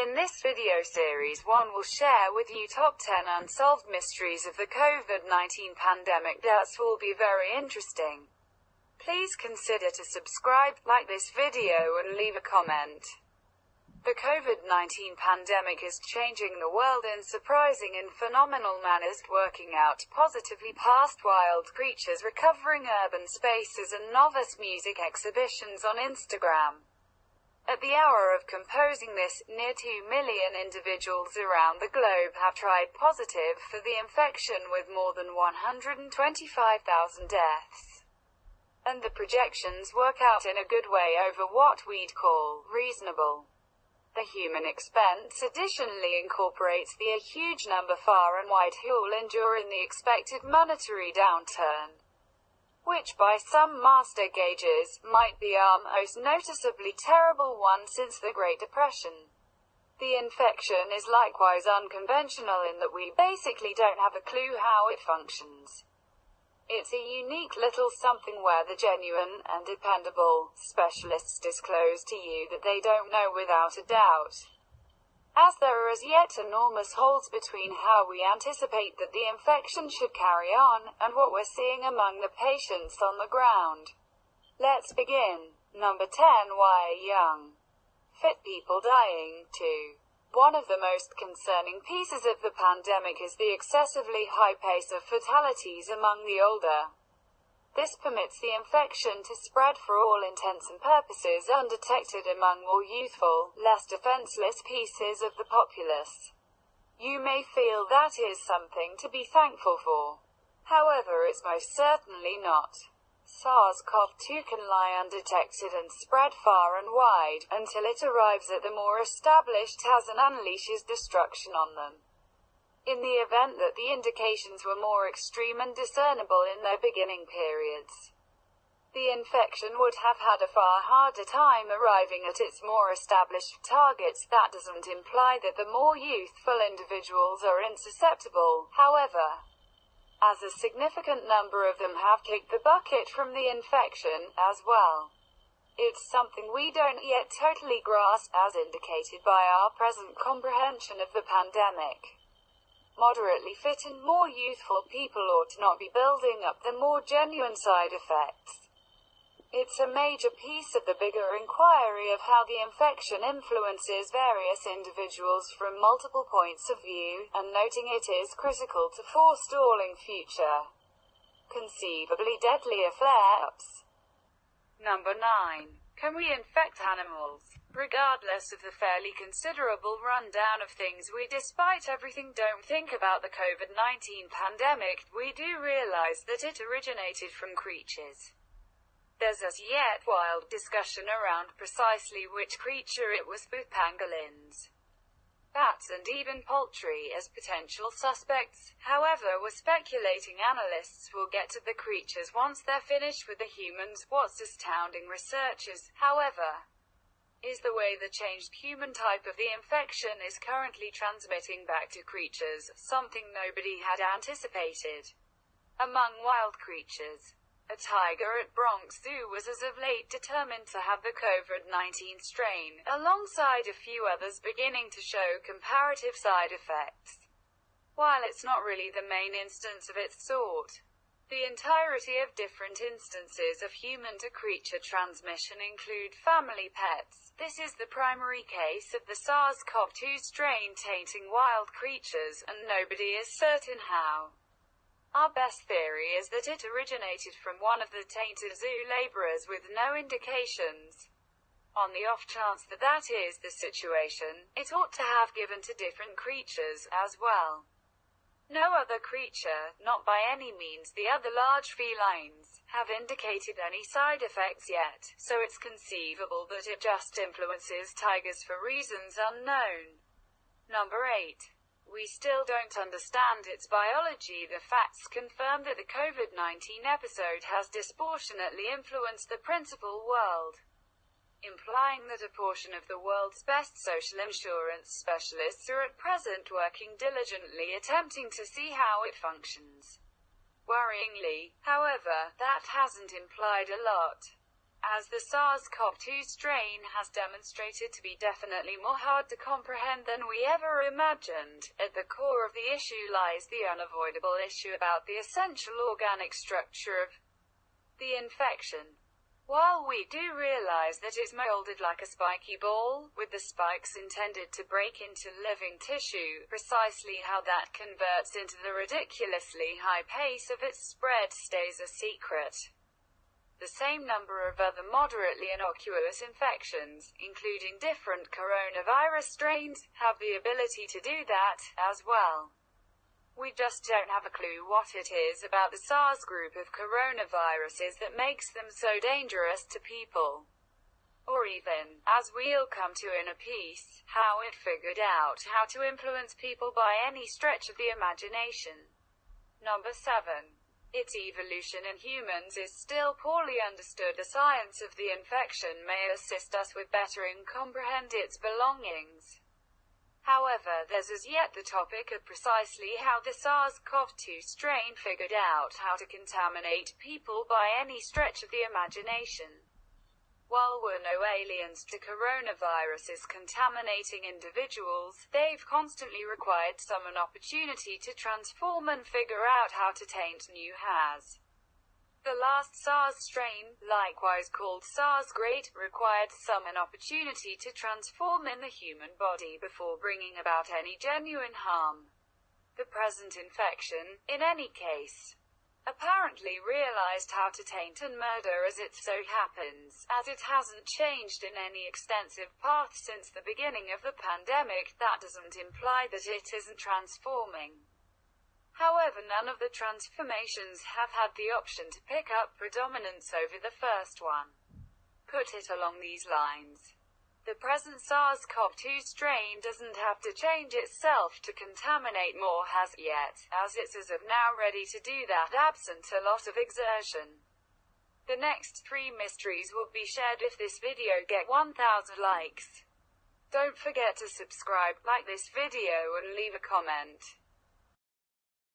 In this video series, one will share with you top 10 unsolved mysteries of the COVID-19 pandemic. That will be very interesting. Please consider to subscribe, like this video and leave a comment. The COVID-19 pandemic is changing the world in surprising and phenomenal manners, working out positively past wild creatures, recovering urban spaces and novice music exhibitions on Instagram. At the hour of composing this, near 2 million individuals around the globe have tried positive for the infection, with more than 125,000 deaths. And the projections work out in a good way over what we'd call reasonable. The human expense additionally incorporates the huge number far and wide who will endure in the expected monetary downturn, which by some master gauges, might be our most noticeably terrible one since the Great Depression. The infection is likewise unconventional in that we basically don't have a clue how it functions. It's a unique little something where the genuine and dependable specialists disclose to you that they don't know without a doubt, as there are as yet enormous holes between how we anticipate that the infection should carry on, and what we're seeing among the patients on the ground. Let's begin. Number 10. Why are young, fit people dying? 2. One of the most concerning pieces of the pandemic is the excessively high pace of fatalities among the older. This permits the infection to spread for all intents and purposes undetected among more youthful, less defenseless pieces of the populace. You may feel that is something to be thankful for. However, it's most certainly not. SARS-CoV-2 can lie undetected and spread far and wide, until it arrives at the more established has and unleashes destruction on them. In the event that the indications were more extreme and discernible in their beginning periods, the infection would have had a far harder time arriving at its more established targets. That doesn't imply that the more youthful individuals are insusceptible, however, as a significant number of them have kicked the bucket from the infection as well. It's something we don't yet totally grasp, as indicated by our present comprehension of the pandemic. Moderately fit and more youthful people ought not be building up the more genuine side effects. It's a major piece of the bigger inquiry of how the infection influences various individuals from multiple points of view, and noting it is critical to forestalling future, conceivably deadlier flare-ups. Number 9. Can we infect animals? Regardless of the fairly considerable rundown of things we, despite everything, don't think about the COVID-19 pandemic, we do realize that it originated from creatures. There's as yet wild discussion around precisely which creature it was, with pangolins, bats and even poultry as potential suspects. However, we're speculating. Analysts will get to the creatures once they're finished with the humans. What's astounding researchers, however, is the way the changed human type of the infection is currently transmitting back to creatures, something nobody had anticipated. Among wild creatures, a tiger at Bronx Zoo was as of late determined to have the COVID-19 strain, alongside a few others beginning to show comparative side effects. While it's not really the main instance of its sort, the entirety of different instances of human-to-creature transmission include family pets. This is the primary case of the SARS-CoV-2 strain tainting wild creatures, and nobody is certain how. Our best theory is that it originated from one of the tainted zoo laborers with no indications. On the off chance that that is the situation, it ought to have given to different creatures as well. No other creature, not by any means the other large felines, have indicated any side effects yet, so it's conceivable that it just influences tigers for reasons unknown. Number 8. We still don't understand its biology. The facts confirm that the COVID-19 episode has disproportionately influenced the principal world, implying that a portion of the world's best social insurance specialists are at present working diligently attempting to see how it functions. Worryingly, however, that hasn't implied a lot. as the SARS-CoV-2 strain has demonstrated to be definitely more hard to comprehend than we ever imagined. At the core of the issue lies the unavoidable issue about the essential organic structure of the infection. While we do realize that it's molded like a spiky ball, with the spikes intended to break into living tissue, precisely how that converts into the ridiculously high pace of its spread stays a secret. The same number of other moderately innocuous infections, including different coronavirus strains, have the ability to do that, as well. We just don't have a clue what it is about the SARS group of coronaviruses that makes them so dangerous to people. Or even, as we'll come to in a piece, how it figured out how to influence people by any stretch of the imagination. Number 7. Its evolution in humans is still poorly understood. The science of the infection may assist us with better comprehend its belongings. However, there's as yet the topic of precisely how the SARS-CoV-2 strain figured out how to contaminate people by any stretch of the imagination. While we're no aliens to coronaviruses contaminating individuals, they've constantly required some an opportunity to transform and figure out how to taint new has. The last SARS strain, likewise called SARS Great, required some an opportunity to transform in the human body before bringing about any genuine harm. The present infection, in any case, apparently realized how to taint and murder as it so happens, as it hasn't changed in any extensive path since the beginning of the pandemic. That doesn't imply that it isn't transforming. However, none of the transformations have had the option to pick up predominance over the first one. Put it along these lines. The present SARS-CoV-2 strain doesn't have to change itself to contaminate more as yet, as it's as of now ready to do that absent a lot of exertion. The next 3 mysteries will be shared if this video get 1000 likes. Don't forget to subscribe, like this video and leave a comment.